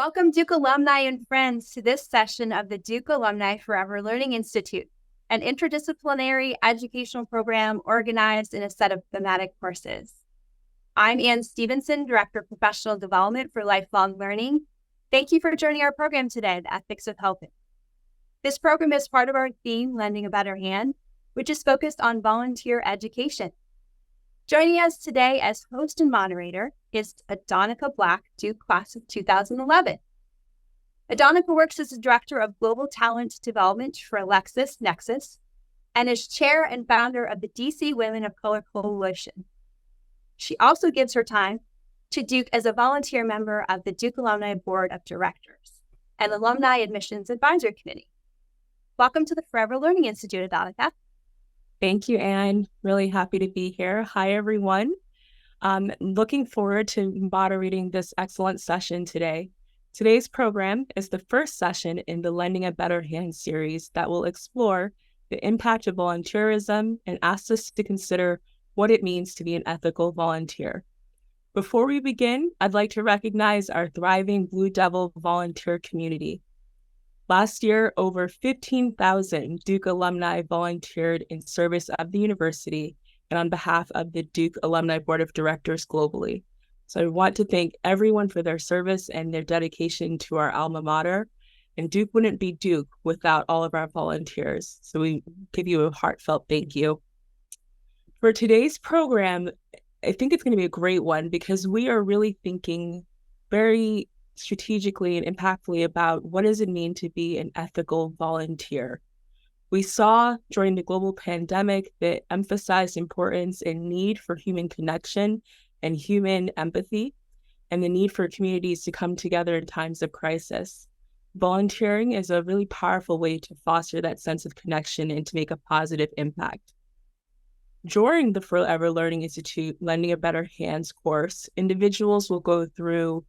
Welcome, Duke alumni and friends, to this session of the Duke Alumni Forever Learning Institute, an interdisciplinary educational program organized in a set of thematic courses. I'm Ann Stevenson, Director of Professional Development for Lifelong Learning. Thank you for joining our program today, The Ethics of Helping. This program is part of our theme, Lending a Better Hand, which is focused on volunteer education. Joining us today as host and moderator is Adonica Black, Duke class of 2011. Adonica works as the Director of Global Talent Development for LexisNexis and is chair and founder of the DC Women of Color Coalition. She also gives her time to Duke as a volunteer member of the Duke Alumni Board of Directors and Alumni Admissions Advisory Committee. Welcome to the Forever Learning Institute, Adonica. Thank you, Anne. Really happy to be here. Hi, everyone. Looking forward to moderating this excellent session today. Today's program is the first session in the Lending a Better Hand series that will explore the impact of volunteerism and ask us to consider what it means to be an ethical volunteer. Before we begin, I'd like to recognize our thriving Blue Devil volunteer community. Last year, over 15,000 Duke alumni volunteered in service of the university and on behalf of the Duke Alumni Board of Directors globally. So I want to thank everyone for their service and their dedication to our alma mater. And Duke wouldn't be Duke without all of our volunteers. So we give you a heartfelt thank you. For today's program, I think it's going to be a great one because we are really thinking very strategically and impactfully about what does it mean to be an ethical volunteer. We saw during the global pandemic the emphasized importance and need for human connection and human empathy, and the need for communities to come together in times of crisis. Volunteering is a really powerful way to foster that sense of connection and to make a positive impact. During the Forever Learning Institute Lending a Better Hands course, individuals will go through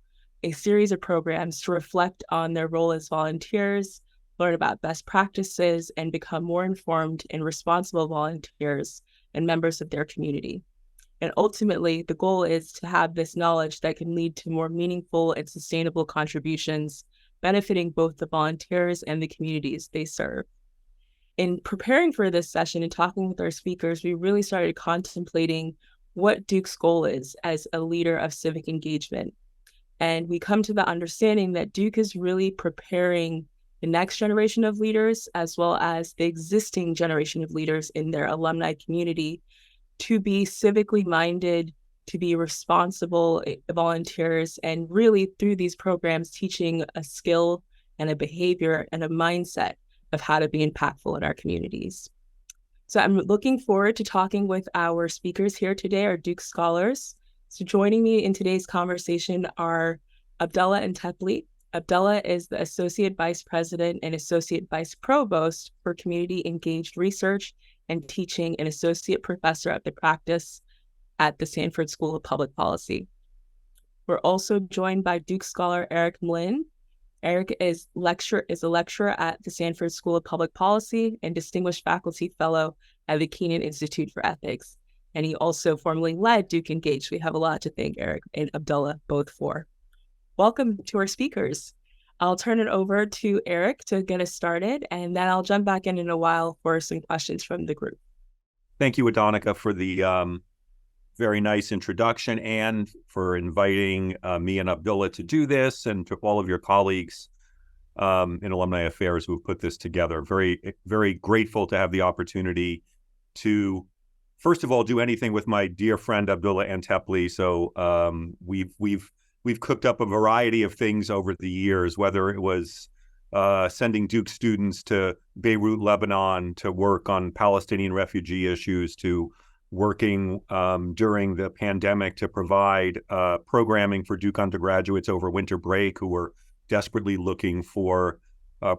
a series of programs to reflect on their role as volunteers, learn about best practices, and become more informed and responsible volunteers and members of their community. And ultimately, the goal is to have this knowledge that can lead to more meaningful and sustainable contributions, benefiting both the volunteers and the communities they serve. In preparing for this session and talking with our speakers, we really started contemplating what Duke's goal is as a leader of civic engagement. And we come to the understanding that Duke is really preparing the next generation of leaders, as well as the existing generation of leaders in their alumni community, to be civically minded, to be responsible volunteers, and really through these programs, teaching a skill and a behavior and a mindset of how to be impactful in our communities. So I'm looking forward to talking with our speakers here today, our Duke scholars. So joining me in today's conversation are Abdulla and Antepli. Abdulla is the Associate Vice President and Associate Vice Provost for Community Engaged Research and Teaching and Associate Professor of the Practice at the Sanford School of Public Policy. We're also joined by Duke scholar Eric Mlyn. Eric is a lecturer at the Sanford School of Public Policy and Distinguished Faculty Fellow at the Kenan Institute for Ethics. And he also formerly led Duke Engaged. We have a lot to thank Eric and Abdulla both for. Welcome to our speakers. I'll turn it over to Eric to get us started, and then I'll jump back in a while for some questions from the group. Thank you, Adonica, for the very nice introduction and for inviting me and Abdulla to do this, and to all of your colleagues in Alumni Affairs who've put this together. Very, very grateful to have the opportunity to, first of all, do anything with my dear friend Abdulla Antepli. So we've cooked up a variety of things over the years, whether it was sending Duke students to Beirut, Lebanon, to work on Palestinian refugee issues, to working during the pandemic to provide programming for Duke undergraduates over winter break who were desperately looking for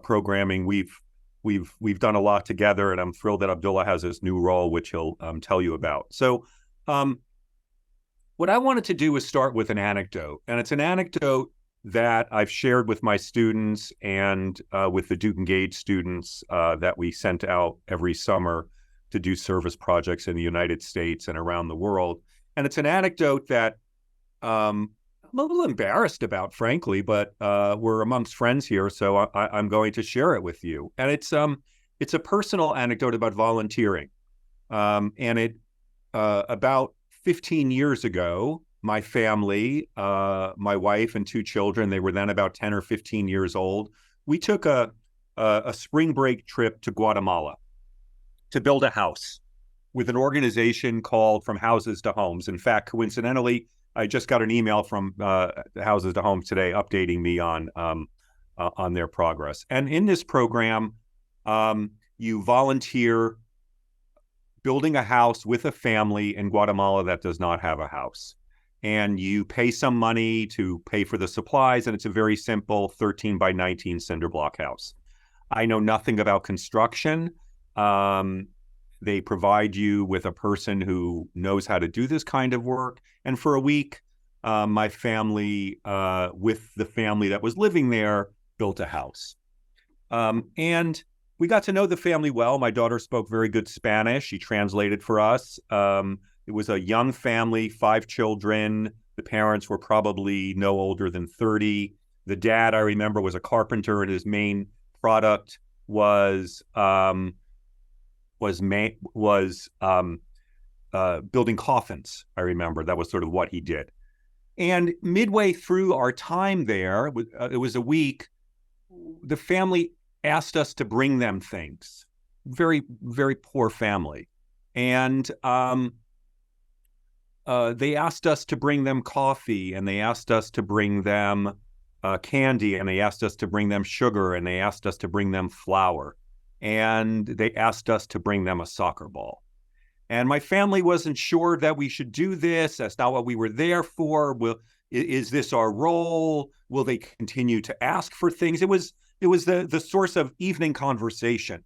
programming. We've done a lot together, and I'm thrilled that Abdulla has this new role, which he'll tell you about. So what I wanted to do is start with an anecdote, and it's an anecdote that I've shared with my students and with the Duke Engaged students that we sent out every summer to do service projects in the United States and around the world. And it's an anecdote that I'm a little embarrassed about, frankly, but we're amongst friends here, so I'm going to share it with you. And it's a personal anecdote about volunteering. And it about 15 years ago, my family, my wife and 2 children, they were then about 10 or 15 years old. We took a spring break trip to Guatemala to build a house with an organization called From Houses to Homes. In fact, coincidentally, I just got an email from Houses to Homes today updating me on their progress. And in this program, you volunteer building a house with a family in Guatemala that does not have a house. And you pay some money to pay for the supplies, and it's a very simple 13 by 19 cinder block house. I know nothing about construction. They provide you with a person who knows how to do this kind of work. And for a week, my family, with the family that was living there, built a house. And we got to know the family well. My daughter spoke very good Spanish. She translated for us. It was a young family, 5 children. The parents were probably no older than 30. The dad, I remember, was a carpenter, and his main product was building coffins. I remember that was sort of what he did. And midway through our time there, it was a week, the family asked us to bring them things. Very, very poor family. And they asked us to bring them coffee, and they asked us to bring them candy, and they asked us to bring them sugar, and they asked us to bring them flour, and they asked us to bring them a soccer ball. And my family wasn't sure that we should do this. That's not what we were there for. Is this our role? Will they continue to ask for things? It was the source of evening conversation.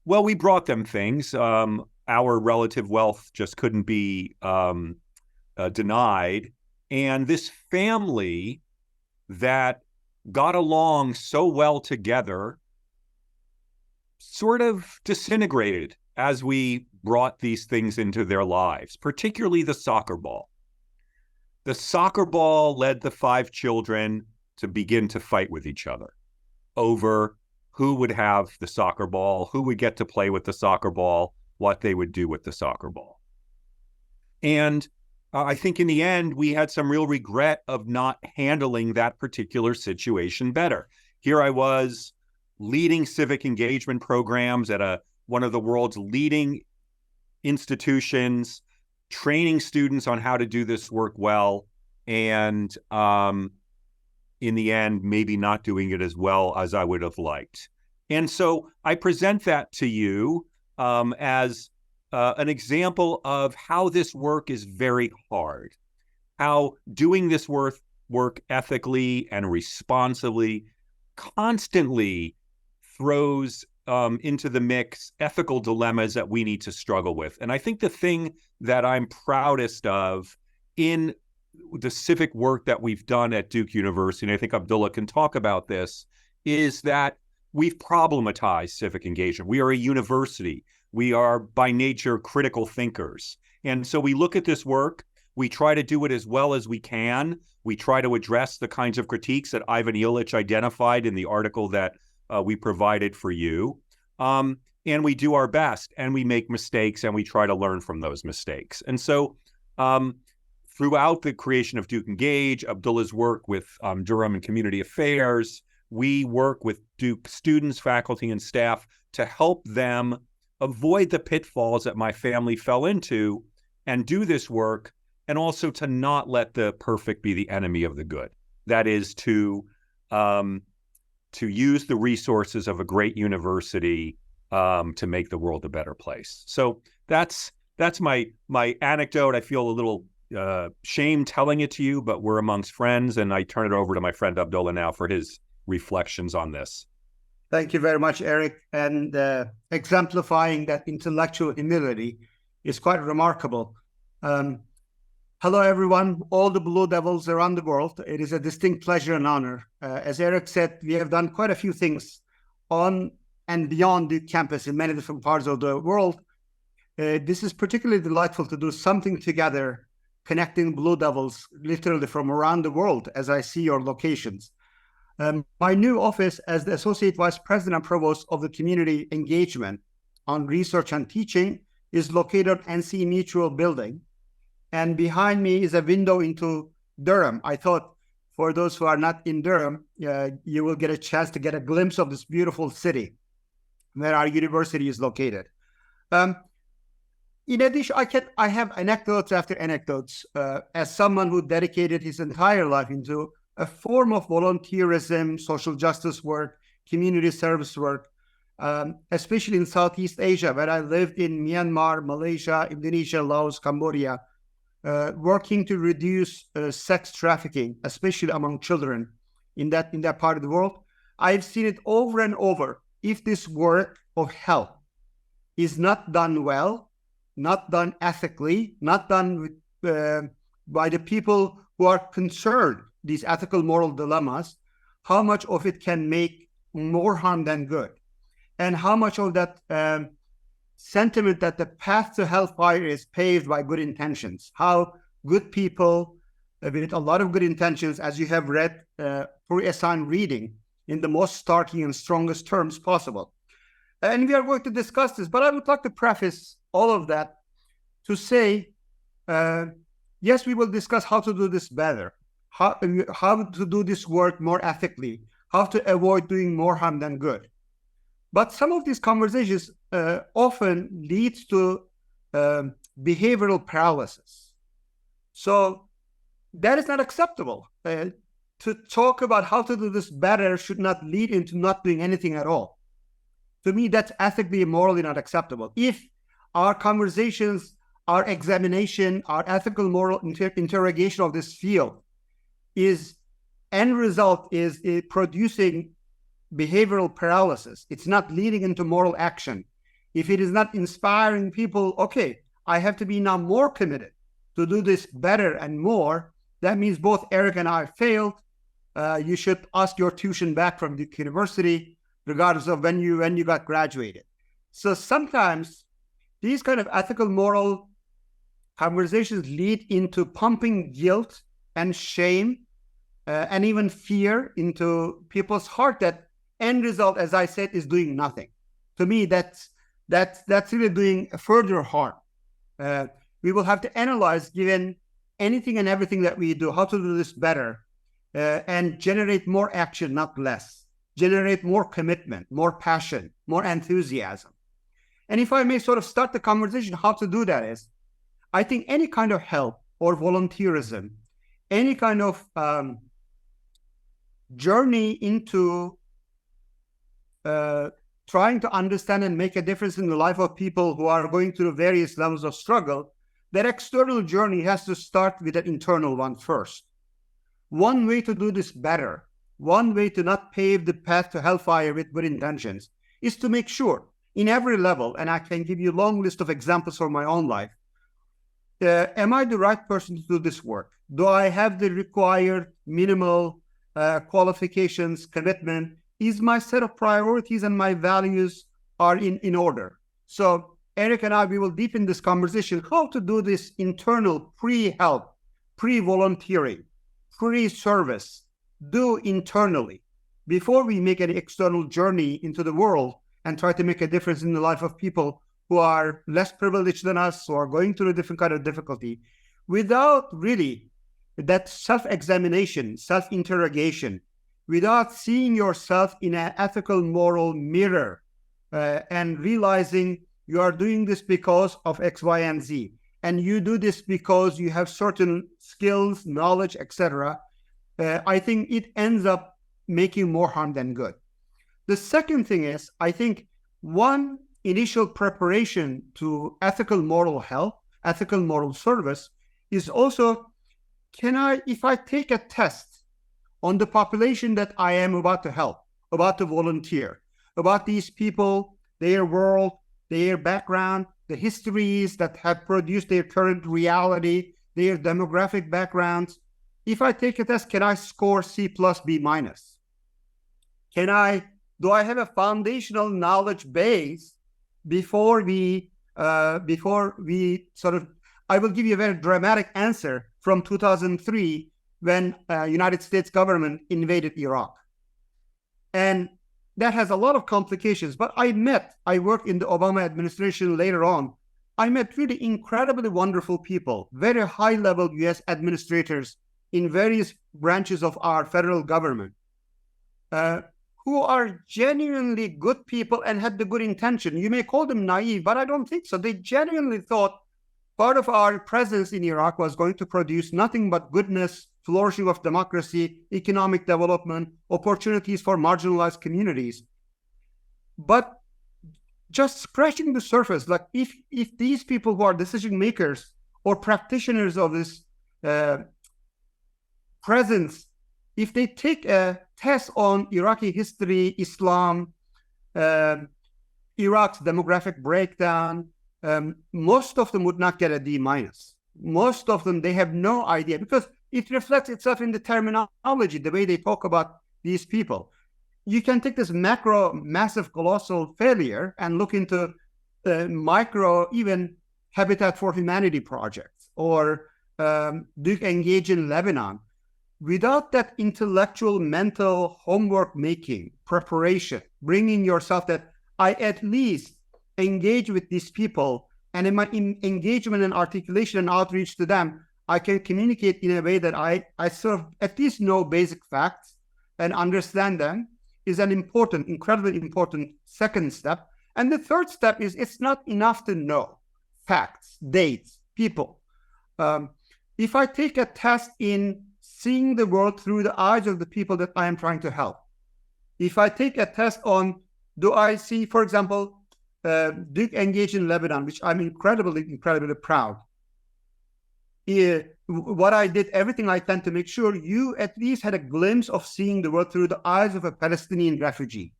Well, we brought them things. Our relative wealth just couldn't be denied. And this family that got along so well together sort of disintegrated as we brought these things into their lives, particularly the soccer ball. The soccer ball led the 5 children to begin to fight with each other over who would have the soccer ball, who would get to play with the soccer ball, what they would do with the soccer ball. And I think in the end, we had some real regret of not handling that particular situation better. Here I was leading civic engagement programs at one of the world's leading institutions, training students on how to do this work well, and in the end, maybe not doing it as well as I would have liked. And so I present that to you as an example of how this work is very hard, how doing this work ethically and responsibly constantly throws into the mix ethical dilemmas that we need to struggle with. And I think the thing that I'm proudest of in the civic work that we've done at Duke University, and I think Abdulla can talk about this, is that we've problematized civic engagement. We are a university. We are by nature critical thinkers. And so we look at this work, we try to do it as well as we can. We try to address the kinds of critiques that Ivan Illich identified in the article that we provided for you. And we do our best, and we make mistakes, and we try to learn from those mistakes. And so throughout the creation of Duke Engage, Abdulla's work with Durham and Community Affairs, we work with Duke students, faculty, and staff to help them avoid the pitfalls that my family fell into and do this work, and also to not let the perfect be the enemy of the good. That is to use the resources of a great university to make the world a better place. So that's my anecdote. I feel a little shame telling it to you, but we're amongst friends, and I turn it over to my friend Abdulla now for his reflections on this. Thank you very much, Eric. And exemplifying that intellectual humility is quite remarkable. Hello, everyone, all the Blue Devils around the world. It is a distinct pleasure and honor. As Eric said, we have done quite a few things on and beyond the campus in many different parts of the world. This is particularly delightful to do something together connecting Blue Devils literally from around the world as I see your locations. My new office as the Associate Vice President and Provost of the Community Engagement on Research and Teaching is located at NC Mutual Building. And behind me is a window into Durham. I thought for those who are not in Durham, you will get a chance to get a glimpse of this beautiful city where our university is located. In addition, I have anecdotes after anecdotes as someone who dedicated his entire life into a form of volunteerism, social justice work, community service work, especially in Southeast Asia, where I lived in Myanmar, Malaysia, Indonesia, Laos, Cambodia, working to reduce sex trafficking, especially among children in that part of the world. I've seen it over and over. If this work of help is not done well, not done ethically, not done with, by the people who are concerned, these ethical moral dilemmas, how much of it can make more harm than good? And how much of that sentiment that the path to hellfire is paved by good intentions, how good people with a lot of good intentions, as you have read through assigned reading in the most starking and strongest terms possible. And we are going to discuss this, but I would like to preface all of that to say, yes, we will discuss how to do this better, how to do this work more ethically, how to avoid doing more harm than good. But some of these conversations often lead to behavioral paralysis. So that is not acceptable. To talk about how to do this better should not lead into not doing anything at all. To me, that's ethically and morally not acceptable. If our conversations, our examination, our ethical moral interrogation of this field end result is producing behavioral paralysis, it's not leading into moral action. If it is not inspiring people, okay, I have to be now more committed to do this better and more, that means both Eric and I failed. You should ask your tuition back from the university, regardless of when you got graduated. So sometimes these kind of ethical moral conversations lead into pumping guilt and shame and even fear into people's heart. That end result, as I said, is doing nothing. To me, that's really doing further harm. We will have to analyze, given anything and everything that we do, how to do this better and generate more action, not less. Generate more commitment, more passion, more enthusiasm. And if I may sort of start the conversation, how to do that is, I think any kind of help or volunteerism, any kind of journey into trying to understand and make a difference in the life of people who are going through various levels of struggle, that external journey has to start with an internal one first. One way to do this better, one way to not pave the path to hellfire with good intentions, is to make sure in every level, and I can give you a long list of examples from my own life, am I the right person to do this work? Do I have the required minimal qualifications, commitment? Is my set of priorities and my values are in order? So Eric and I, we will deepen this conversation, how to do this internal pre-help, pre-volunteering, pre-service, do internally before we make an external journey into the world and try to make a difference in the life of people who are less privileged than us, or are going through a different kind of difficulty, without really that self-examination, self-interrogation, without seeing yourself in an ethical, moral mirror and realizing you are doing this because of X, Y, and Z. And you do this because you have certain skills, knowledge, etc. I think it ends up making more harm than good. The second thing is, I think one initial preparation to ethical moral help, ethical moral service, is also, if I take a test on the population that I am about to help, about to volunteer, about these people, their world, their background, the histories that have produced their current reality, their demographic backgrounds, if I take a test, can I score C plus B minus? Do I have a foundational knowledge base before we sort of I will give you a very dramatic answer from 2003 when United States government invaded Iraq. And that has a lot of complications, but I worked in the Obama administration later on. I met really incredibly wonderful people, very high-level U.S. administrators in various branches of our federal government, who are genuinely good people and had the good intention. You may call them naive, but I don't think so. They genuinely thought part of our presence in Iraq was going to produce nothing but goodness, flourishing of democracy, economic development, opportunities for marginalized communities. But just scratching the surface, like if these people who are decision makers or practitioners of this presence, if they take a test on Iraqi history, Islam, Iraq's demographic breakdown, most of them would not get a D-. Most of them, they have no idea, because it reflects itself in the terminology, the way they talk about these people. You can take this macro, massive, colossal failure and look into the micro, even Habitat for Humanity projects, or Duke Engage in Lebanon. Without that intellectual, mental homework making, preparation, bringing yourself that I at least engage with these people, and in my engagement and articulation and outreach to them, I can communicate in a way that I sort of at least know basic facts and understand them, is an important, incredibly important second step. And the third step is it's not enough to know facts, dates, people. If I take a test in seeing the world through the eyes of the people that I am trying to help, if I take a test on, do I see, for example, Duke Engage in Lebanon, which I'm incredibly proud. What I did, everything I can to make sure you at least had a glimpse of seeing the world through the eyes of a Palestinian refugee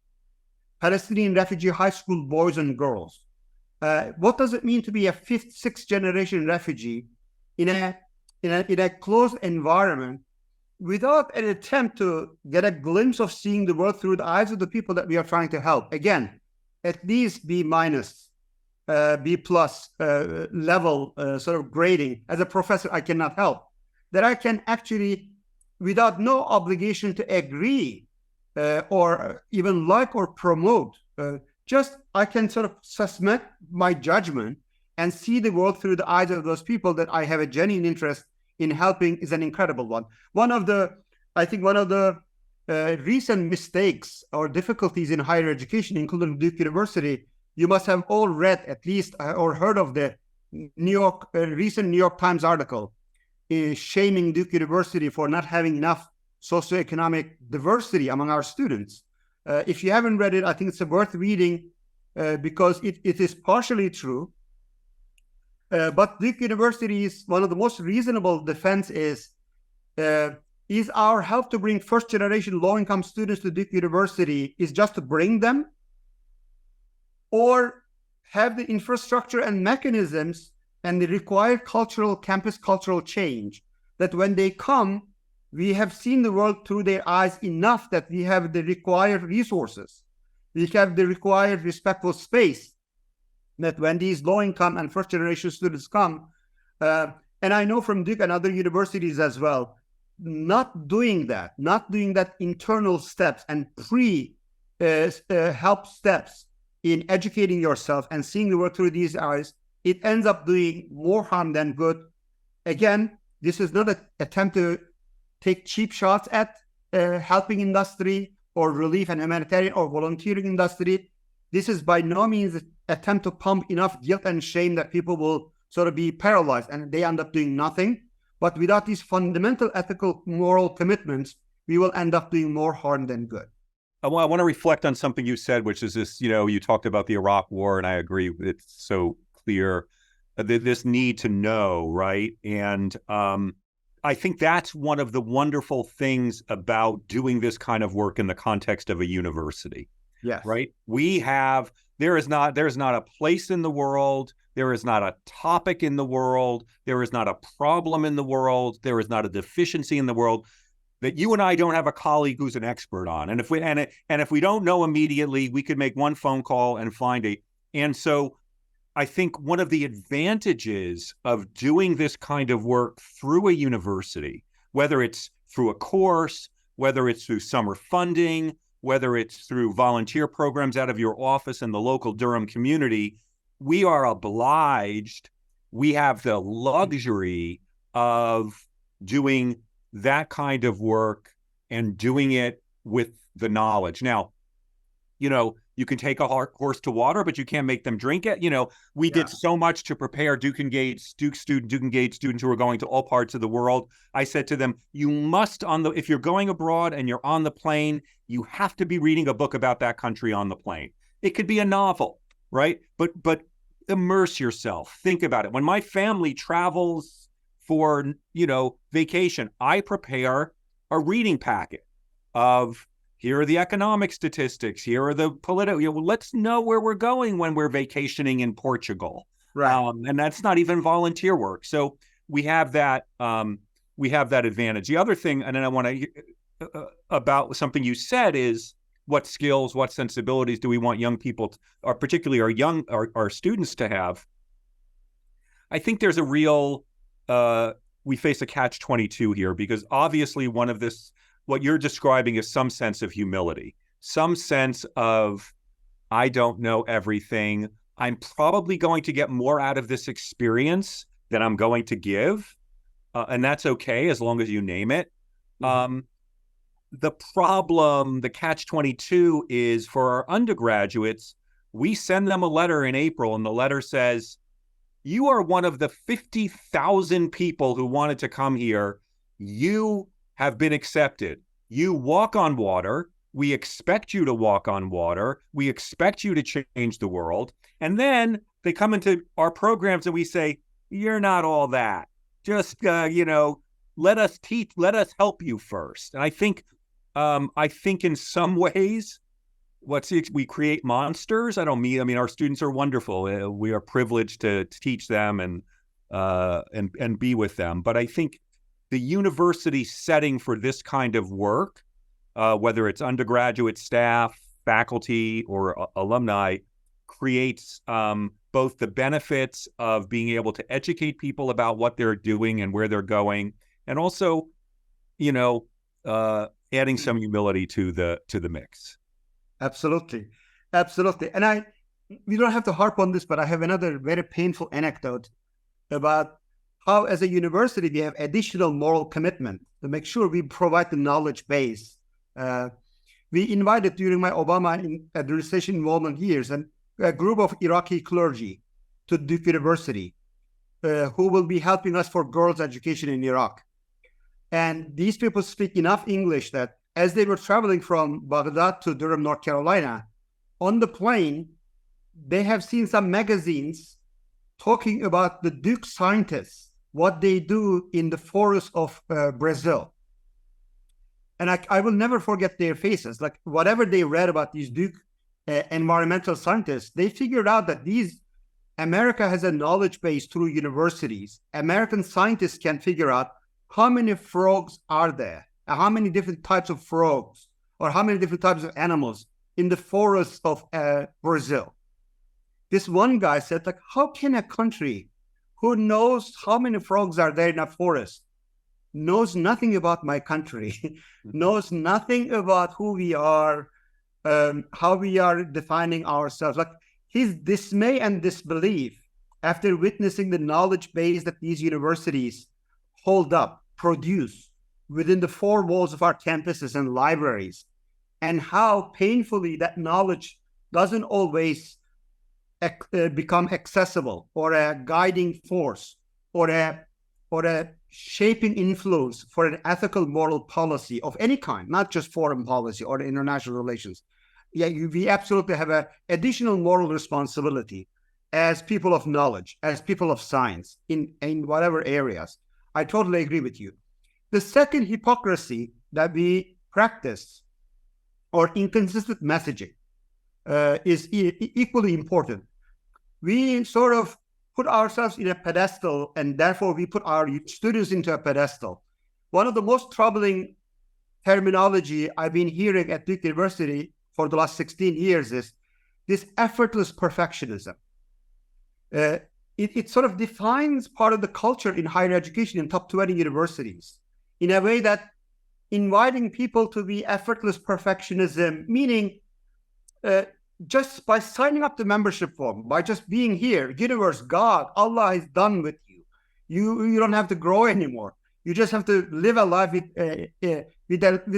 high school boys and girls. What does it mean to be a fifth, sixth generation refugee in a closed environment without an attempt to get a glimpse of seeing the world through the eyes of the people that we are trying to help? Again, at least B-, B+ level sort of grading. As a professor, I cannot help. That I can actually, without no obligation to agree or even like or promote, just I can sort of suspend my judgment and see the world through the eyes of those people that I have a genuine interest in helping is an incredible one. One of the recent mistakes or difficulties in higher education, including Duke University, you must have all read at least or heard of the recent New York Times article shaming Duke University for not having enough socioeconomic diversity among our students. If you haven't read it, I think it's worth reading because it is partially true. But Duke University's one of the most reasonable defense is our help to bring first-generation low-income students to Duke University is just to bring them, or have the infrastructure and mechanisms and the required campus cultural change that when they come, we have seen the world through their eyes enough that we have the required resources. We have the required respectful space that when these low-income and first-generation students come, and I know from Duke and other universities as well, not doing that internal steps and help steps in educating yourself and seeing the world through these eyes, it ends up doing more harm than good. Again, this is not an attempt to take cheap shots at helping industry or relief and humanitarian or volunteering industry. This is by no means an attempt to pump enough guilt and shame that people will sort of be paralyzed and they end up doing nothing. But without these fundamental ethical, moral commitments, we will end up doing more harm than good. I want to reflect on something you said, which is this, you talked about the Iraq War, and I agree. It's so clear, this need to know, right? And I think that's one of the wonderful things about doing this kind of work in the context of a university. Yes. Right? There is not a place in the world, there is not a topic in the world, there is not a problem in the world, there is not a deficiency in the world that you and I don't have a colleague who's an expert on. And if we don't know immediately, we could make one phone call and find it. And so I think one of the advantages of doing this kind of work through a university, whether it's through a course, whether it's through summer funding, whether it's through volunteer programs out of your office in the local Durham community, we are obliged, we have the luxury of doing that kind of work and doing it with the knowledge. Now, you can take a horse to water, but you can't make them drink it. We did so much to prepare Duke Engaged students who are going to all parts of the world. I said to them, you must, if you're going abroad and you're on the plane, you have to be reading a book about that country on the plane. It could be a novel, right? But immerse yourself. Think about it. When my family travels for, vacation, I prepare a reading packet of, here are the economic statistics. Here are the political. Let's know where we're going when we're vacationing in Portugal. Right. And that's not even volunteer work. So we have that. We have that advantage. The other thing, and then I want to about something you said is what skills, what sensibilities do we want young people, or particularly our students, to have? I think there's a real. We face a catch-22 here because obviously what you're describing is some sense of humility, some sense of, I don't know everything. I'm probably going to get more out of this experience than I'm going to give. And that's okay as long as you name it. The problem, the catch-22 is for our undergraduates, we send them a letter in April and the letter says, you are one of the 50,000 people who wanted to come here. You have been accepted. You walk on water. We expect you to walk on water. We expect you to change the world. And then they come into our programs and we say, you're not all that. Just, let us help you first. And I think in some ways, we create monsters. Our students are wonderful. We are privileged to teach them and be with them. But I think the university setting for this kind of work, whether it's undergraduate staff, faculty, or alumni, creates both the benefits of being able to educate people about what they're doing and where they're going, and also, adding some humility to the mix. Absolutely. And we don't have to harp on this, but I have another very painful anecdote about how, as a university, we have additional moral commitment to make sure we provide the knowledge base. We invited, during my Obama administration involvement years, a group of Iraqi clergy to Duke University who will be helping us for girls' education in Iraq. And these people speak enough English that as they were traveling from Baghdad to Durham, North Carolina, on the plane, they have seen some magazines talking about the Duke scientists, what they do in the forests of Brazil. And I will never forget their faces. Like, whatever they read about these Duke environmental scientists, they figured out that America has a knowledge base through universities. American scientists can figure out how many frogs are there, how many different types of frogs, or how many different types of animals in the forests of Brazil. This one guy said, like, how can a country who knows how many frogs are there in a forest, knows nothing about my country, knows nothing about who we are, how we are defining ourselves? Like, his dismay and disbelief after witnessing the knowledge base that these universities hold up, produce within the four walls of our campuses and libraries, and how painfully that knowledge doesn't always become accessible, or a guiding force, or a shaping influence for an ethical moral policy of any kind, not just foreign policy or international relations. Yeah, we absolutely have an additional moral responsibility as people of knowledge, as people of science, in whatever areas. I totally agree with you. The second hypocrisy that we practice, or inconsistent messaging, is equally important. We sort of put ourselves in a pedestal, and therefore we put our students into a pedestal. One of the most troubling terminology I've been hearing at Duke University for the last 16 years is this effortless perfectionism. it sort of defines part of the culture in higher education in top 20 universities in a way that inviting people to be effortless perfectionism, meaning just by signing up the membership form, by just being here, universe, God, Allah is done with you. You don't have to grow anymore. You just have to live a life with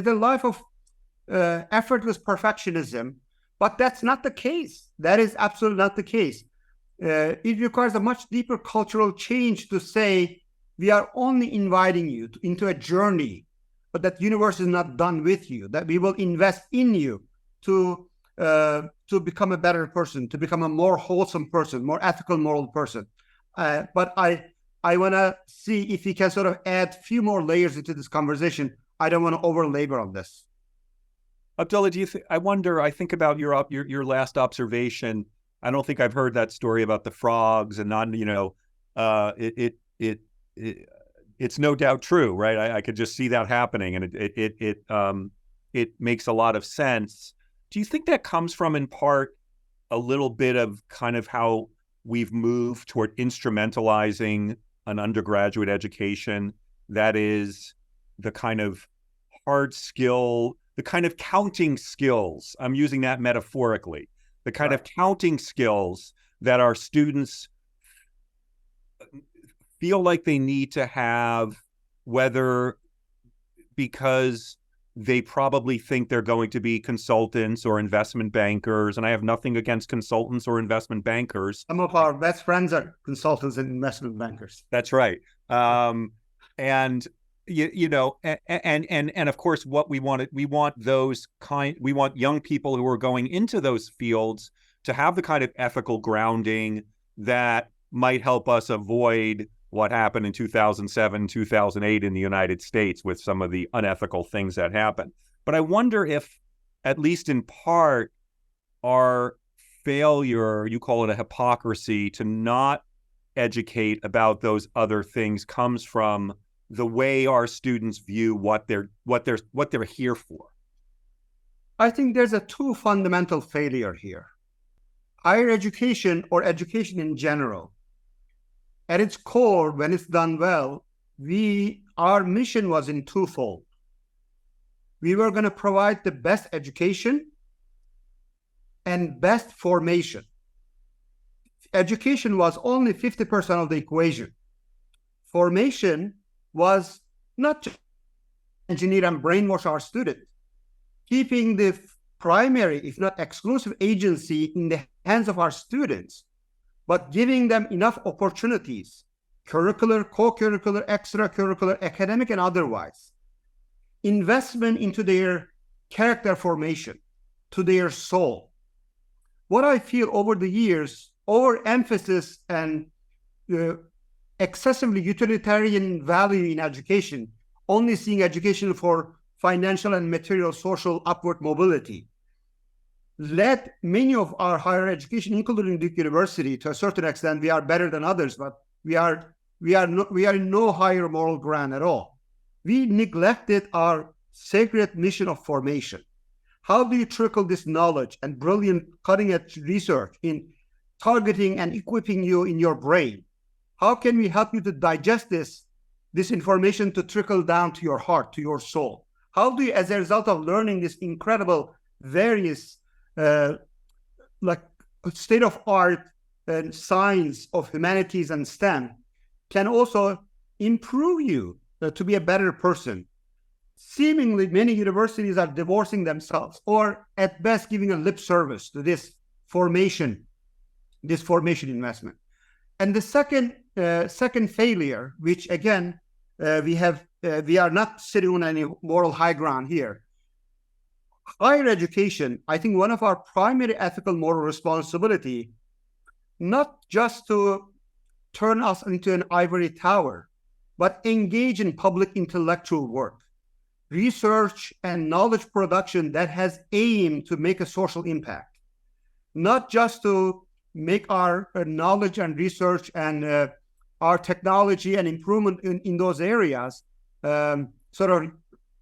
a life of effortless perfectionism. But that's not the case. That is absolutely not the case. It requires a much deeper cultural change to say we are only inviting you into a journey, but that universe is not done with you, that we will invest in you to become a better person, to become a more wholesome person, more ethical, moral person. But I want to see if we can sort of add a few more layers into this conversation. I don't want to over-labor on this. Abdulla, I think about your last observation. I don't think I've heard that story about the frogs and it's no doubt true, right? I could just see that happening, and it makes a lot of sense. Do you think that comes from, in part, a little bit of kind of how we've moved toward instrumentalizing an undergraduate education that is the kind of hard skill, the kind of counting skills, I'm using that metaphorically, the kind of counting skills that our students feel like they need to have, whether because they probably think they're going to be consultants or investment bankers, and I have nothing against consultants or investment bankers. Some of our best friends are consultants and investment bankers. That's right. And of course, what we want young people who are going into those fields to have the kind of ethical grounding that might help us avoid what happened in 2007, 2008 in the United States with some of the unethical things that happened. But I wonder if, at least in part, our failure, you call it a hypocrisy, to not educate about those other things comes from the way our students view what they're here for. I think there's a two fundamental failure here. Higher education, or education in general, at its core, when it's done well, our mission was in twofold. We were going to provide the best education and best formation. Education was only 50% of the equation. Formation was not just engineer and brainwash our students, keeping the primary, if not exclusive, agency in the hands of our students, but giving them enough opportunities, curricular, co-curricular, extracurricular, academic, and otherwise. Investment into their character formation, to their soul. What I feel over the years, overemphasis and excessively utilitarian value in education, only seeing education for financial and material social upward mobility, led many of our higher education, including Duke University, to a certain extent. We are better than others, but we are in no higher moral ground at all. We neglected our sacred mission of formation. How do you trickle this knowledge and brilliant cutting-edge research in targeting and equipping you in your brain? How can we help you to digest this information to trickle down to your heart, to your soul? How do you, as a result of learning this incredible, various like state-of-art and science of humanities and STEM, can also improve you to be a better person? Seemingly, many universities are divorcing themselves, or at best giving a lip service to this formation investment. And the second failure, which again we are not sitting on any moral high ground here. Higher education, I think one of our primary ethical moral responsibility, not just to turn us into an ivory tower, but engage in public intellectual work, research and knowledge production that has aimed to make a social impact, not just to make our knowledge and research and our technology and improvement in those areas sort of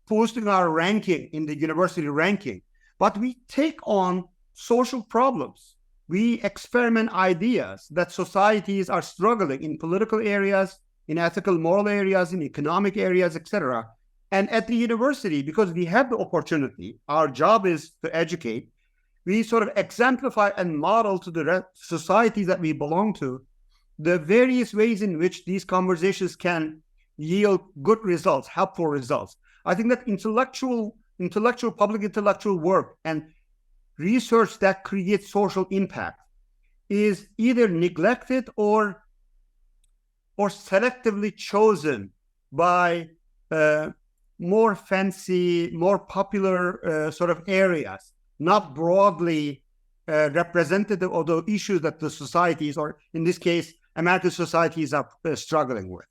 boosting our ranking in the university ranking, but we take on social problems, we experiment ideas that societies are struggling in political areas, in ethical, moral areas, in economic areas, etc. And at the university, because we have the opportunity, our job is to educate, we sort of exemplify and model to the societies that we belong to the various ways in which these conversations can yield good results, helpful results. I think that public intellectual work and research that creates social impact is either neglected or selectively chosen by more fancy, more popular sort of areas, not broadly representative of the issues that the societies, or in this case, American societies, are struggling with.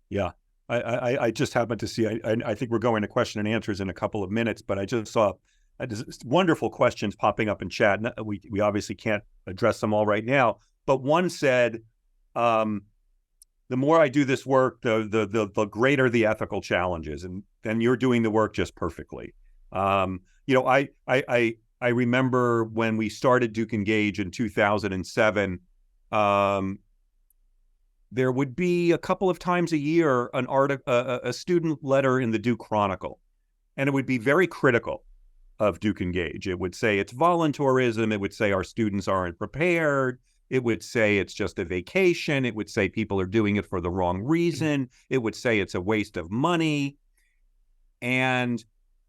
Yeah, I just happened to see, I think we're going to question and answers in a couple of minutes, but I just saw wonderful questions popping up in chat. We obviously can't address them all right now, but one said, the more I do this work, the greater the ethical challenges, and you're doing the work just perfectly. I remember when we started Duke Engage in 2007, there would be a couple of times a year a student letter in the Duke Chronicle, and it would be very critical of Duke Engage. It would say it's volunteerism. It would say our students aren't prepared. It would say it's just a vacation. It would say people are doing it for the wrong reason. It would say it's a waste of money. And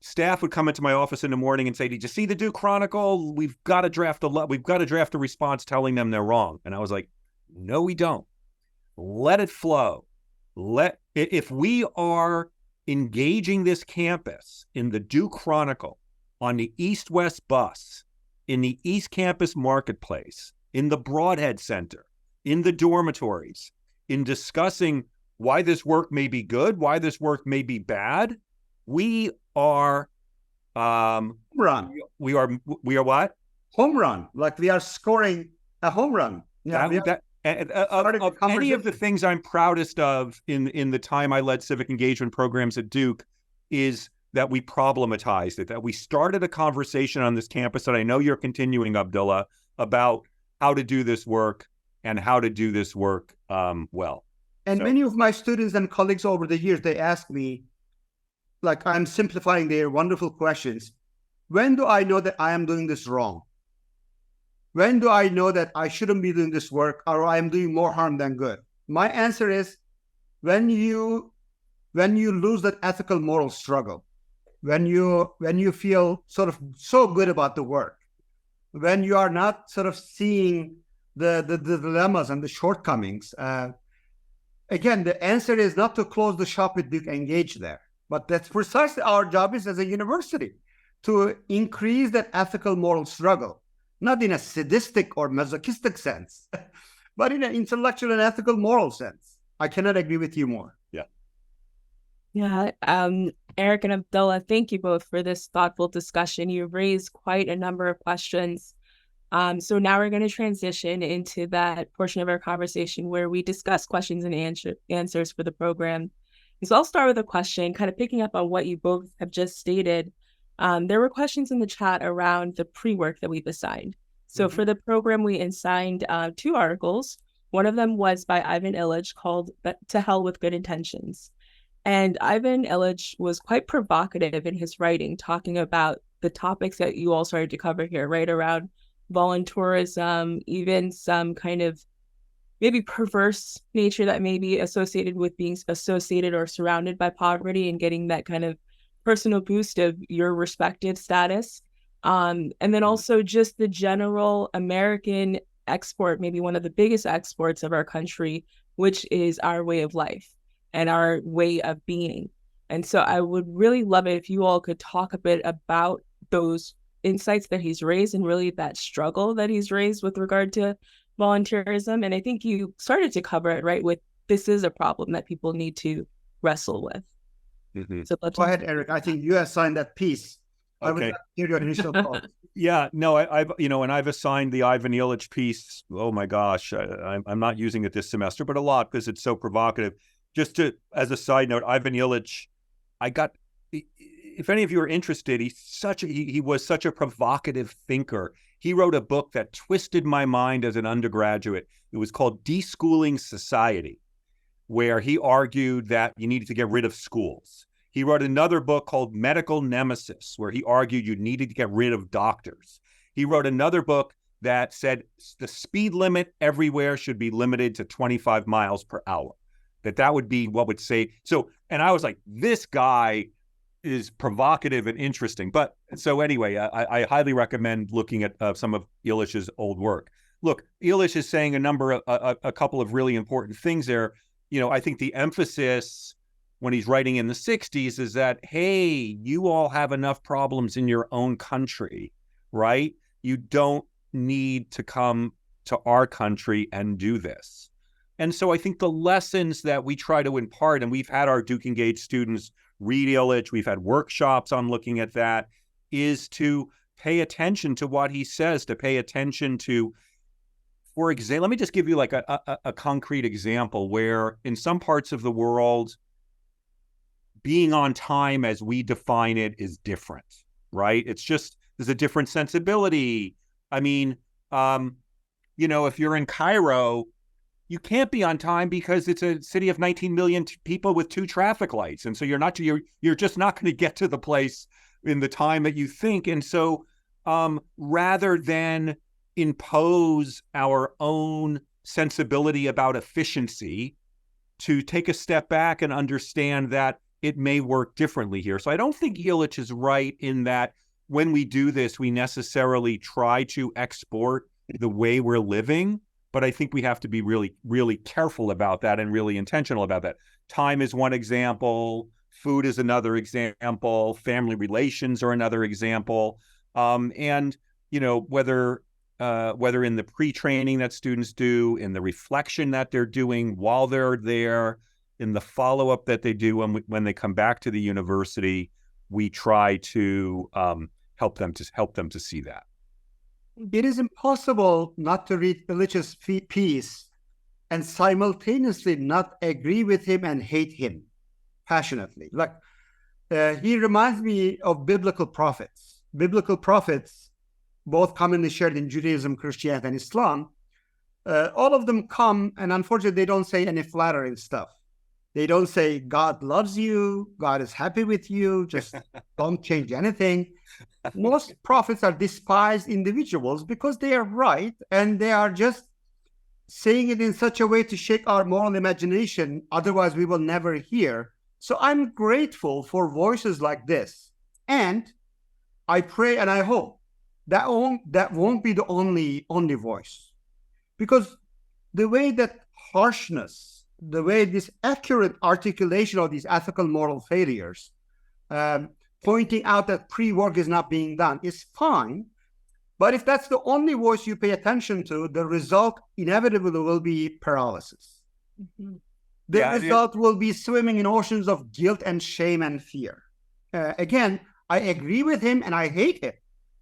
staff would come into my office in the morning and say, "Did you see the Duke Chronicle? We've got to draft a response telling them they're wrong." And I was like, "No, we don't. Let it flow. If we are engaging this campus in the Duke Chronicle, on the East-West bus, in the East Campus Marketplace, in the Broadhead Center, in the dormitories, in discussing why this work may be good, why this work may be bad, we are run. We are what? Home run. Like we are scoring a home run. Yeah. Of any of the things I'm proudest of in the time I led civic engagement programs at Duke is that we problematized it, that we started a conversation on this campus that I know you're continuing, Abdulla, about how to do this work and how to do this work well. And many of my students and colleagues over the years, they ask me, like I'm simplifying their wonderful questions, when do I know that I am doing this wrong? When do I know that I shouldn't be doing this work, or I am doing more harm than good? My answer is when you lose that ethical moral struggle, when you feel sort of so good about the work, when you are not sort of seeing the dilemmas and the shortcomings. Again, the answer is not to close the shop with Duke Engage there, but that's precisely our job is as a university, to increase that ethical moral struggle. Not in a sadistic or masochistic sense, but in an intellectual and ethical moral sense. I cannot agree with you more. Yeah. Yeah. Eric and Abdulla, thank you both for this thoughtful discussion. You've raised quite a number of questions. So now we're going to transition into that portion of our conversation where we discuss questions and answers for the program. So I'll start with a question, kind of picking up on what you both have just stated. There were questions in the chat around the pre-work that we've assigned. So for the program, we assigned 2 articles. One of them was by Ivan Illich called "To Hell with Good Intentions." And Ivan Illich was quite provocative in his writing, talking about the topics that you all started to cover here, right around volunteerism, even some kind of maybe perverse nature that may be associated with being associated or surrounded by poverty and getting that kind of personal boost of your respected status. And then also just the general American export, maybe one of the biggest exports of our country, which is our way of life and our way of being. And so I would really love it if you all could talk a bit about those insights that he's raised and really that struggle that he's raised with regard to volunteerism. And I think you started to cover it, right, with this is a problem that people need to wrestle with. Mm-hmm. So go ahead, Eric. I think you assigned that piece. Okay. I would like to hear your initial thoughts. Yeah, no, I've assigned the Ivan Illich piece. Oh my gosh, I'm not using it this semester, but a lot because it's so provocative. Just as a side note, Ivan Illich, if any of you are interested, he was such a provocative thinker. He wrote a book that twisted my mind as an undergraduate. It was called Deschooling Society, where he argued that you needed to get rid of schools. He wrote another book called Medical Nemesis, where he argued you needed to get rid of doctors. He wrote another book that said the speed limit everywhere should be limited to 25 miles per hour. That would be what would say. So, and I was like, this guy is provocative and interesting. But so anyway, I highly recommend looking at some of Illich's old work. Look, Illich is saying a couple of really important things there. I think the emphasis when he's writing in the 60s is that, hey, you all have enough problems in your own country, right? You don't need to come to our country and do this. And so I think the lessons that we try to impart, and we've had our Duke Engage students read Illich, we've had workshops on looking at that, is to pay attention to what he says, to pay attention to, for example, let me just give you like a concrete example where in some parts of the world, being on time as we define it is different, right? It's just, there's a different sensibility. I mean, if you're in Cairo, you can't be on time because it's a city of 19 million people with 2 traffic lights. And so you're just not going to get to the place in the time that you think. And so rather than impose our own sensibility about efficiency, to take a step back and understand that it may work differently here. So I don't think Illich is right in that when we do this, we necessarily try to export the way we're living. But I think we have to be really, really careful about that and really intentional about that. Time is one example. Food is another example. Family relations are another example. And whether in the pre-training that students do, in the reflection that they're doing while they're there, in the follow-up that they do when they come back to the university, we try to help them to see that. It is impossible not to read Illich's piece and simultaneously not agree with him and hate him passionately. Like he reminds me of biblical prophets. Biblical prophets, both commonly shared in Judaism, Christianity, and Islam, all of them come, and unfortunately, they don't say any flattering stuff. They don't say, God loves you, God is happy with you, just don't change anything. Most prophets are despised individuals because they are right, and they are just saying it in such a way to shake our moral imagination, otherwise we will never hear. So I'm grateful for voices like this. And I pray and I hope that won't be the only voice. Because the way that harshness, the way this accurate articulation of these ethical moral failures, pointing out that pre-work is not being done is fine. But if that's the only voice you pay attention to, the result inevitably will be paralysis. Mm-hmm. The result will be swimming in oceans of guilt and shame and fear. Again, I agree with him and I hate him.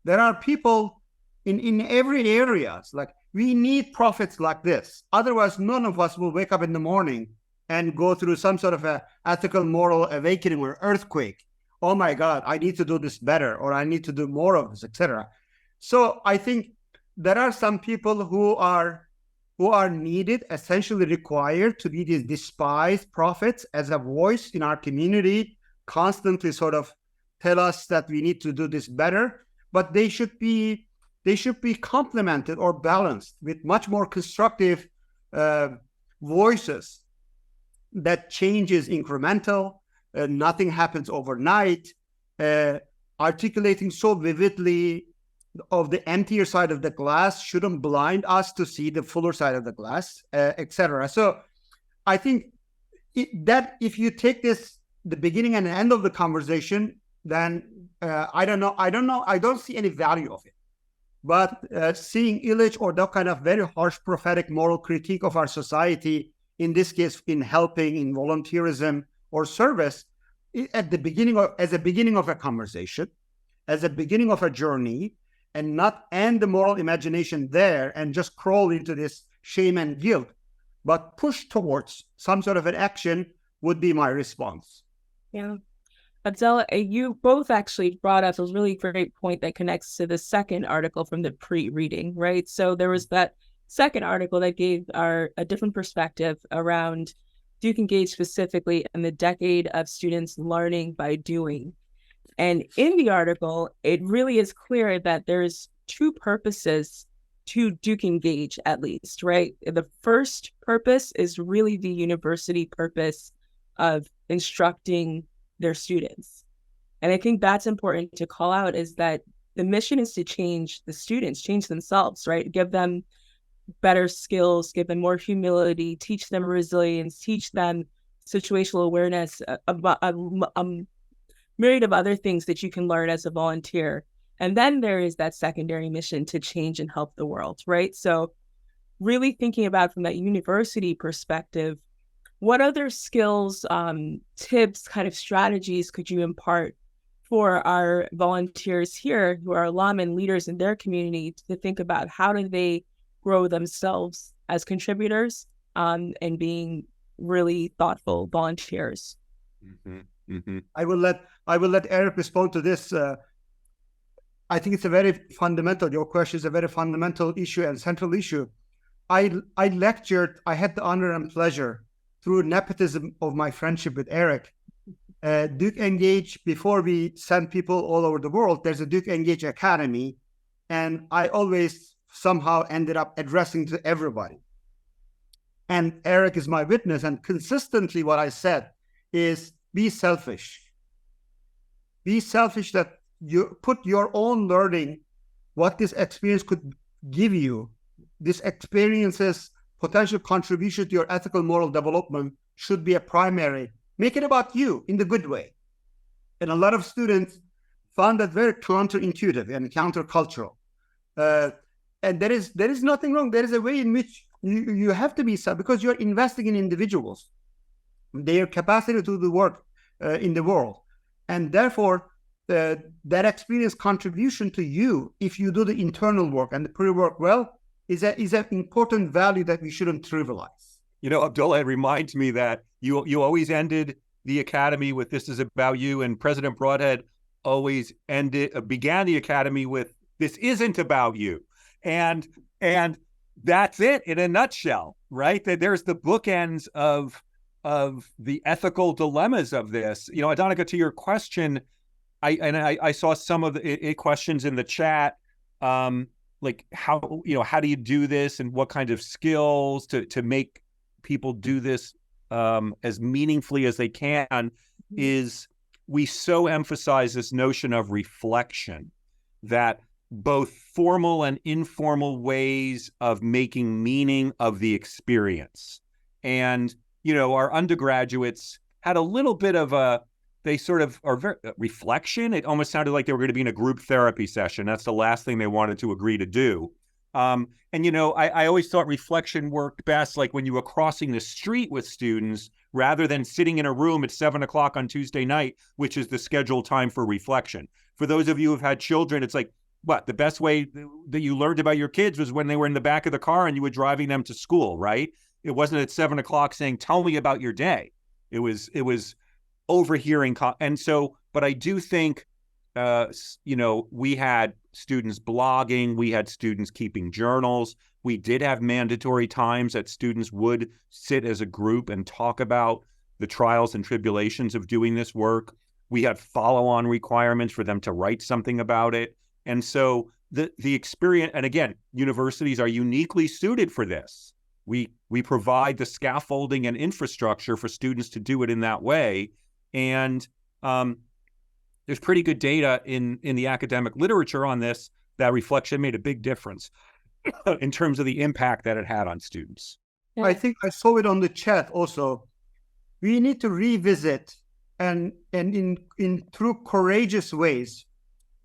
There are people in every area. Like, we need prophets like this. Otherwise, none of us will wake up in the morning and go through some sort of a ethical moral awakening or earthquake. Oh my God, I need to do this better, or I need to do more of this, etc. So I think there are some people who are needed, essentially required to be these despised prophets as a voice in our community, constantly sort of tell us that we need to do this better, but they should be complemented or balanced with much more constructive voices that change is incremental, nothing happens overnight, articulating so vividly of the emptier side of the glass shouldn't blind us to see the fuller side of the glass, etc. So I think that if you take this, the beginning and the end of the conversation, then I don't see any value of it. But seeing Illich or that kind of very harsh prophetic moral critique of our society, in this case, in helping, in volunteerism or service, as a beginning of a conversation, as a beginning of a journey, and not end the moral imagination there and just crawl into this shame and guilt, but push towards some sort of an action would be my response. Yeah. Abdulla, you both actually brought up a really great point that connects to the second article from the pre-reading, right? So there was that second article that gave a different perspective around Duke Engage specifically and the decade of students learning by doing. And in the article, it really is clear that there's two purposes to Duke Engage, at least, right? The first purpose is really the university purpose of instructing their students. And I think that's important to call out, is that the mission is to change the students, change themselves, right? Give them better skills, give them more humility, teach them resilience, teach them situational awareness, a myriad of other things that you can learn as a volunteer. And then there is that secondary mission to change and help the world, right? So really thinking about from that university perspective, what other skills, tips, kind of strategies could you impart for our volunteers here who are alum and leaders in their community to think about how do they grow themselves as contributors and being really thoughtful volunteers? Mm-hmm. Mm-hmm. I will let Eric respond to this. I think it's a very fundamental, your question is a very fundamental issue and central issue. I had the honor and pleasure through nepotism of my friendship with Eric. Duke Engage, before we send people all over the world, there's a Duke Engage Academy, and I always somehow ended up addressing to everybody. And Eric is my witness, and consistently what I said is, be selfish. Be selfish, that you put your own learning, what this experience could give you, this experience's potential contribution to your ethical moral development should be a primary. Make it about you in the good way. And a lot of students found that very counterintuitive and countercultural. And there is nothing wrong. There is a way in which you have to be self, because you're investing in individuals, their capacity to do the work in the world. And therefore, that experience contribution to you, if you do the internal work and the pre-work well, is an important value that we shouldn't trivialize. You know, Abdulla, it reminds me that you always ended the academy with "This is about you," and President Broadhead always began the academy with "This isn't about you," and that's it in a nutshell, right? That there's the bookends of the ethical dilemmas of this. You know, Adonica, to your question, I saw some of the questions in the chat, like how do you do this, and what kind of skills to make people do this as meaningfully as they can. Is we so emphasize this notion of reflection, that both formal and informal ways of making meaning of the experience. And, you know, our undergraduates had a little bit of they sort of are very reflection. It almost sounded like they were going to be in a group therapy session. That's the last thing they wanted to agree to do. And, you know, I always thought reflection worked best like when you were crossing the street with students, rather than sitting in a room at 7 o'clock on Tuesday night, which is the scheduled time for reflection. For those of you who've had children, it's like, what, the best way that you learned about your kids was when they were in the back of the car and you were driving them to school, right? It wasn't at 7 o'clock saying, tell me about your day. It was overhearing. And so, but I do think, you know, we had students blogging, we had students keeping journals. We did have mandatory times that students would sit as a group and talk about the trials and tribulations of doing this work. We had follow-on requirements for them to write something about it. And so the experience, and again, universities are uniquely suited for this. We provide the scaffolding and infrastructure for students to do it in that way. And there's pretty good data in the academic literature on this, that reflection made a big difference in terms of the impact that it had on students. I think I saw it on the chat also. We need to revisit and in through courageous ways,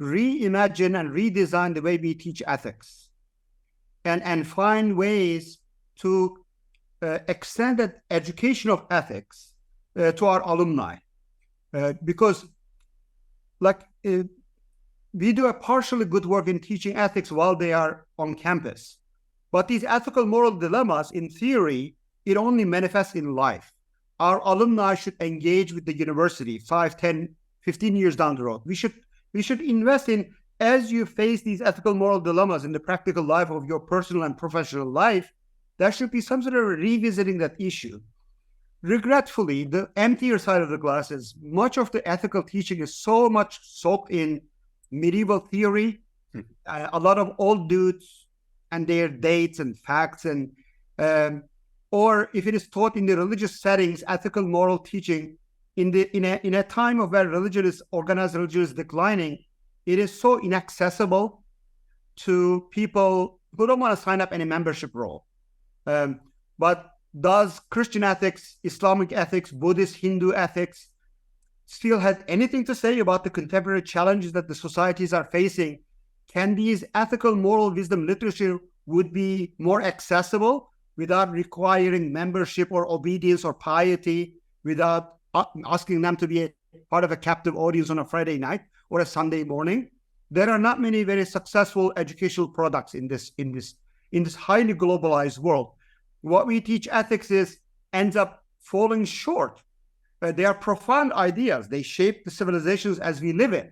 reimagine and redesign the way we teach ethics, and find ways to extend that education of ethics to our alumni. Because we do a partially good work in teaching ethics while they are on campus. But these ethical moral dilemmas, in theory, it only manifests in life. Our alumni should engage with the university 5, 10, 15 years down the road. We should invest in, as you face these ethical moral dilemmas in the practical life of your personal and professional life, there should be some sort of revisiting that issue. Regretfully, the emptier side of the glass is much of the ethical teaching is so much soaked in medieval theory, a lot of old dudes and their dates and facts, and or if it is taught in the religious settings, ethical moral teaching in a time of where organized religion is declining, it is so inaccessible to people who don't want to sign up any membership role. But does Christian ethics, Islamic ethics, Buddhist, Hindu ethics still have anything to say about the contemporary challenges that the societies are facing? Can these ethical moral wisdom literature would be more accessible without requiring membership or obedience or piety, without asking them to be a part of a captive audience on a Friday night or a Sunday morning? There are not many very successful educational products in this highly globalized world. What we teach ethics ends up falling short. They are profound ideas. They shape the civilizations as we live in,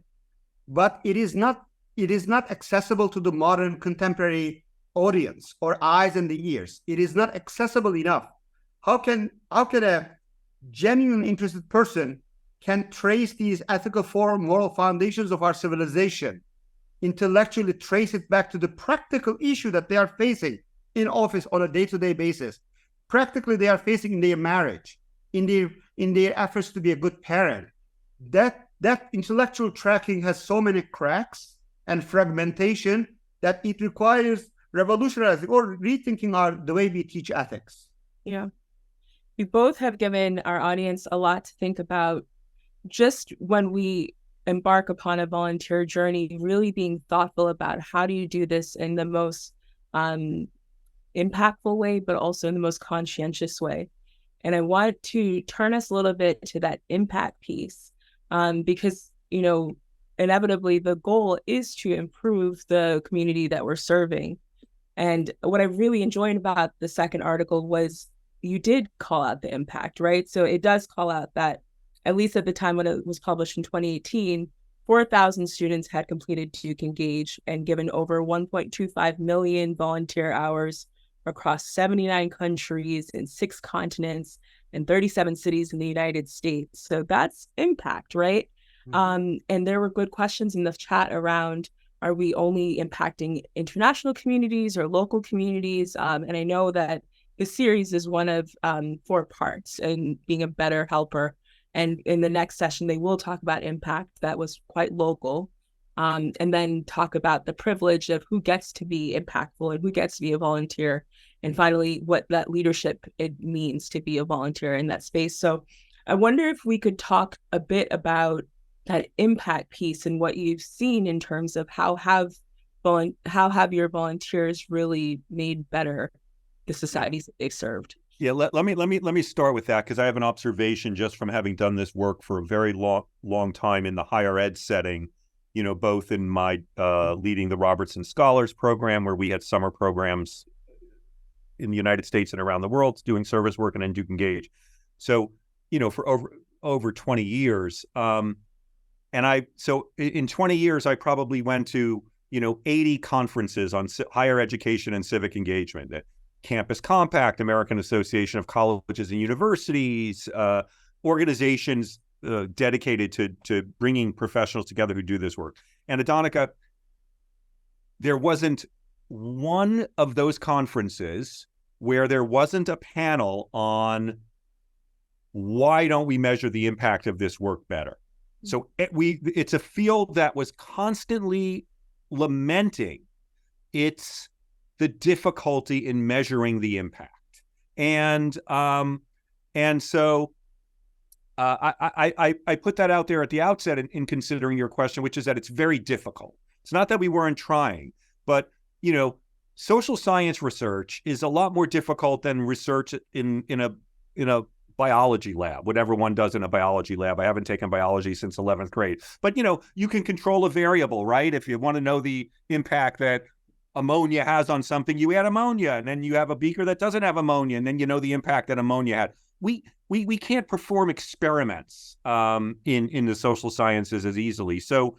but it is not accessible to the modern contemporary audience or eyes and the ears. It is not accessible enough. How can a genuine interested person can trace these ethical moral foundations of our civilization, intellectually trace it back to the practical issue that they are facing in office on a day-to-day basis? Practically, they are facing in their marriage, in their efforts to be a good parent. That intellectual tracking has so many cracks and fragmentation that it requires revolutionizing or rethinking the way we teach ethics. Yeah. You both have given our audience a lot to think about, just when we embark upon a volunteer journey, really being thoughtful about how do you do this in the most impactful way, but also in the most conscientious way. And I want to turn us a little bit to that impact piece, because, inevitably the goal is to improve the community that we're serving. And what I really enjoyed about the second article was you did call out the impact, right? So it does call out that, at least at the time when it was published in 2018, 4,000 students had completed Duke Engage and given over 1.25 million volunteer hours across 79 countries in 6 continents and 37 cities in the United States. So that's impact, right? Mm-hmm. And there were good questions in the chat around, are we only impacting international communities or local communities? And I know that the series is one of 4 parts and being a better helper. And in the next session, they will talk about impact that was quite local, and then talk about the privilege of who gets to be impactful and who gets to be a volunteer. And finally, what that leadership it means to be a volunteer in that space. So I wonder if we could talk a bit about that impact piece and what you've seen in terms of how have your volunteers really made better the societies that they've served. Yeah, let me start with that, because I have an observation just from having done this work for a very long time in the higher ed setting, both in my leading the Robertson Scholars Program, where we had summer programs in the United States and around the world doing service work, and then Duke Engage. So, for over 20 years. So in 20 years, I probably went to, 80 conferences on higher education and civic engagement. Campus Compact, American Association of Colleges and Universities, organizations dedicated to bringing professionals together who do this work. And Adonica, there wasn't one of those conferences where there wasn't a panel on why don't we measure the impact of this work better. So it's a field that was constantly lamenting the difficulty in measuring the impact. And so I put that out there at the outset in considering your question, which is that it's very difficult. It's not that we weren't trying, but, social science research is a lot more difficult than research in a biology lab, whatever one does in a biology lab. I haven't taken biology since 11th grade, but you can control a variable, right? If you want to know the impact that ammonia has on something, you add ammonia, and then you have a beaker that doesn't have ammonia, and then you know the impact that ammonia had. We we can't perform experiments in the social sciences as easily. So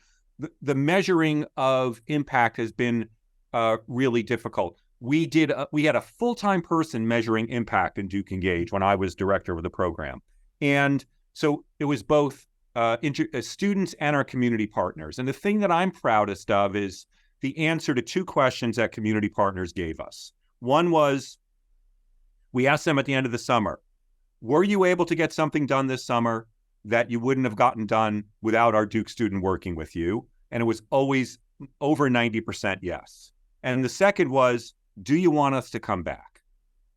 the measuring of impact has been really difficult. We had a full-time person measuring impact in Duke Engage when I was director of the program. And so it was both students and our community partners. And the thing that I'm proudest of is the answer to two questions that community partners gave us. One was, we asked them at the end of the summer, were you able to get something done this summer that you wouldn't have gotten done without our Duke student working with you? And it was always over 90% yes. And the second was, do you want us to come back?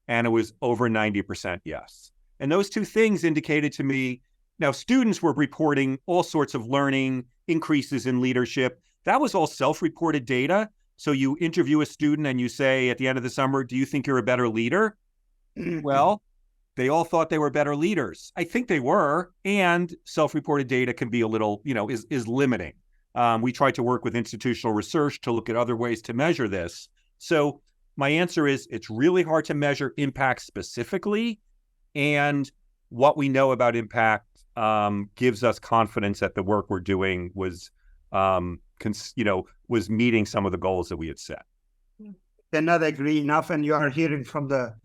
And it was over 90% yes. And those two things indicated to me, now students were reporting all sorts of learning, increases in leadership. That was all self-reported data. So you interview a student and you say at the end of the summer, do you think you're a better leader? Well, they all thought they were better leaders. I think they were. And self-reported data can be a little, is limiting. We tried to work with institutional research to look at other ways to measure this. So my answer is it's really hard to measure impact specifically. And what we know about impact gives us confidence that the work we're doing was meeting some of the goals that we had set. Cannot agree enough. And you are hearing from the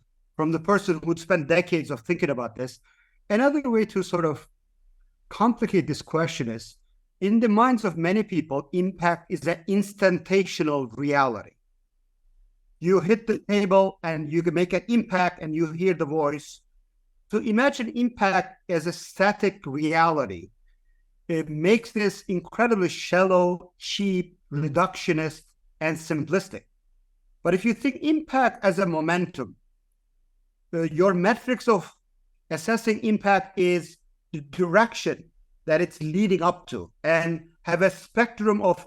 person who'd spent decades of thinking about this. Another way to sort of complicate this question is, in the minds of many people, impact is an instantaneous reality. You hit the table and you can make an impact and you hear the voice. To imagine impact as a static reality, it makes this incredibly shallow, cheap, reductionist, and simplistic. But if you think impact as a momentum, your metrics of assessing impact is the direction that it's leading up to, and have a spectrum of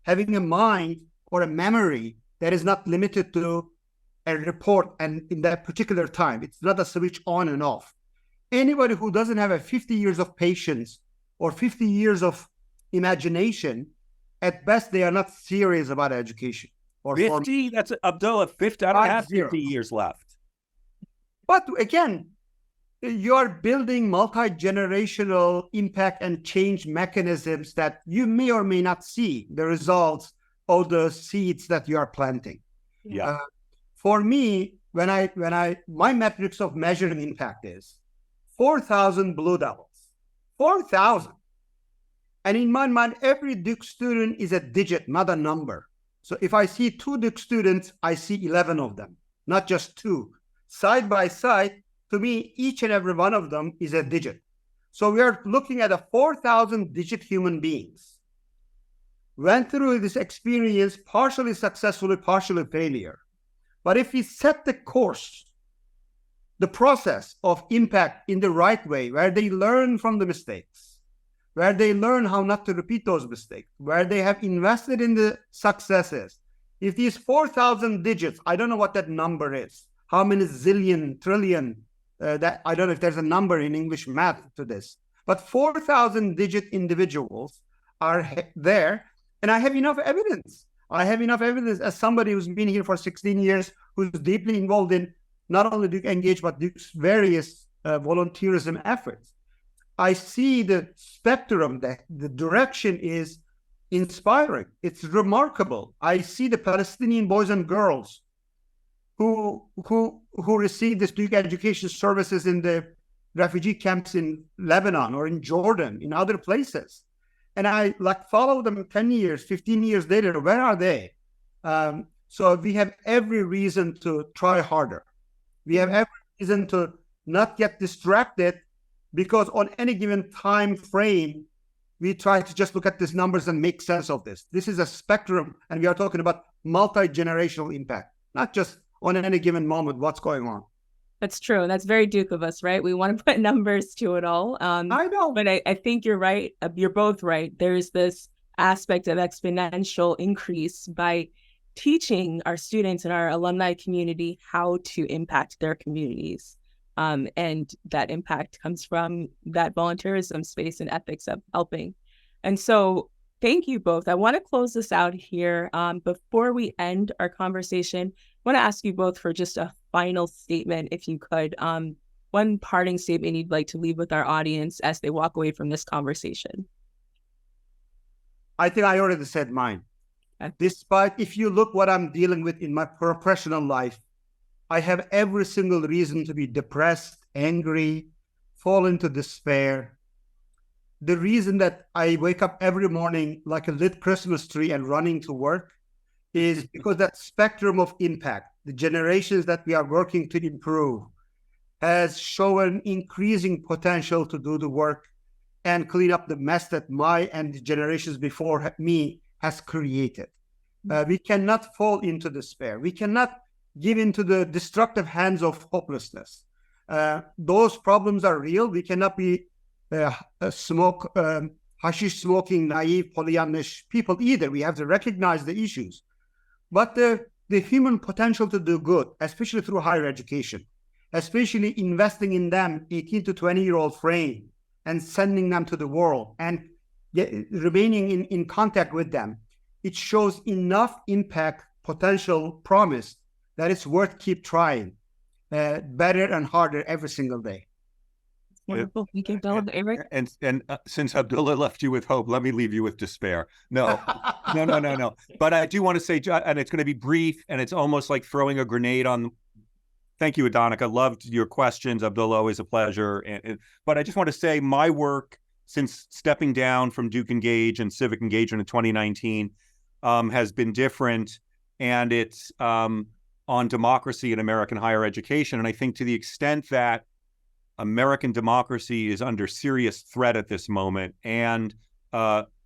having a mind or a memory that is not limited to a report and in that particular time. It's not a switch on and off. Anybody who doesn't have a 50 years of patience or 50 years of imagination, at best, they are not serious about education. Or 50? That's Abdulla, 50. I don't have 50 years left. But again, you're building multi-generational impact and change mechanisms that you may or may not see the results of the seeds that you are planting. Yeah. For me, my metrics of measuring impact is 4,000 Blue Devils, 4,000. And in my mind, every Duke student is a digit, not a number. So if I see 2 Duke students, I see 11 of them, not just 2. Side by side, to me, each and every one of them is a digit. So we are looking at a 4,000 digit human beings. Went through this experience, partially successfully, partially failure. But if we set the course, the process of impact in the right way, where they learn from the mistakes, where they learn how not to repeat those mistakes, where they have invested in the successes, if these 4,000 digits, I don't know what that number is, how many zillion, trillion, that I don't know if there's a number in English math to this, but 4,000 digit individuals are there. And I have enough evidence. I have enough evidence as somebody who's been here for 16 years, who's deeply involved in not only Duke Engage, but Duke's various volunteerism efforts. I see the spectrum, that the direction is inspiring. It's remarkable. I see the Palestinian boys and girls who receive this Duke education services in the refugee camps in Lebanon or in Jordan, in other places. And I follow them 10 years, 15 years later, where are they? So we have every reason to try harder. We have every reason to not get distracted, because on any given time frame, we try to just look at these numbers and make sense of this. This is a spectrum, and we are talking about multi-generational impact, not just on any given moment what's going on. That's true. That's very Duke of us, right? We want to put numbers to it all. I know. But I think you're right. You're both right. There's this aspect of exponential increase by teaching our students and our alumni community how to impact their communities. And that impact comes from that volunteerism space and ethics of helping. And so thank you both. I want to close this out here. Before we end our conversation, I want to ask you both for just a final statement, if you could. one parting statement you'd like to leave with our audience as they walk away from this conversation? I think I already said mine. Okay. Despite, if you look what I'm dealing with in my professional life, I have every single reason to be depressed, angry, fall into despair. The reason that I wake up every morning like a lit Christmas tree and running to work is because that spectrum of impact, the generations that we are working to improve, has shown increasing potential to do the work and clean up the mess that my and the generations before me has created. We cannot fall into despair. We cannot give into the destructive hands of hopelessness. Those problems are real. We cannot be hashish smoking, naive, Pollyannish people either. We have to recognize the issues. But the human potential to do good, especially through higher education, especially investing in them, 18 to 20-year-old frame, and sending them to the world and remaining in contact with them, it shows enough impact, potential, promise that it's worth keep trying better and harder every single day. Wonderful. Thank you, Bill. Eric? And since Abdulla left you with hope, let me leave you with despair. No. But I do want to say, and it's going to be brief, and it's almost like throwing a grenade on. Thank you, Adonica. Loved your questions. Abdulla, always a pleasure. But I just want to say my work since stepping down from Duke Engage and Civic Engagement in 2019 has been different. And it's on democracy in American higher education. And I think to the extent that American democracy is under serious threat at this moment, and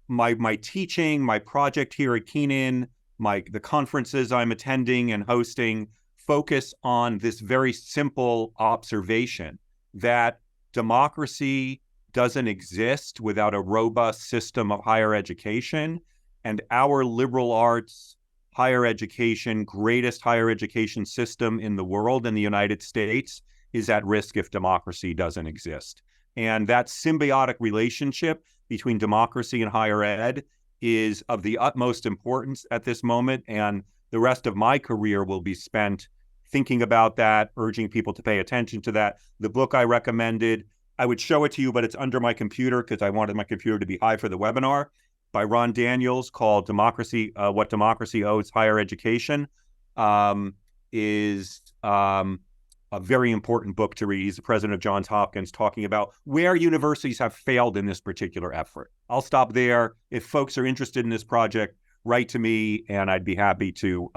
my teaching, my project here at Kenan, the conferences I'm attending and hosting focus on this very simple observation that democracy doesn't exist without a robust system of higher education, and our liberal arts higher education, greatest higher education system in the world, in the United States, is at risk if democracy doesn't exist. And that symbiotic relationship between democracy and higher ed is of the utmost importance at this moment. And the rest of my career will be spent thinking about that, urging people to pay attention to that. The book I recommended, I would show it to you, but it's under my computer because I wanted my computer to be high for the webinar, by Ron Daniels, called Democracy, What Democracy Owes Higher Education, is a very important book to read. He's the president of Johns Hopkins, talking about where universities have failed in this particular effort. I'll stop there. If folks are interested in this project, write to me, and I'd be happy to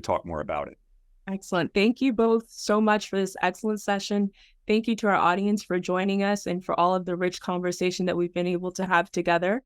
talk more about it. Excellent. Thank you both so much for this excellent session. Thank you to our audience for joining us and for all of the rich conversation that we've been able to have together.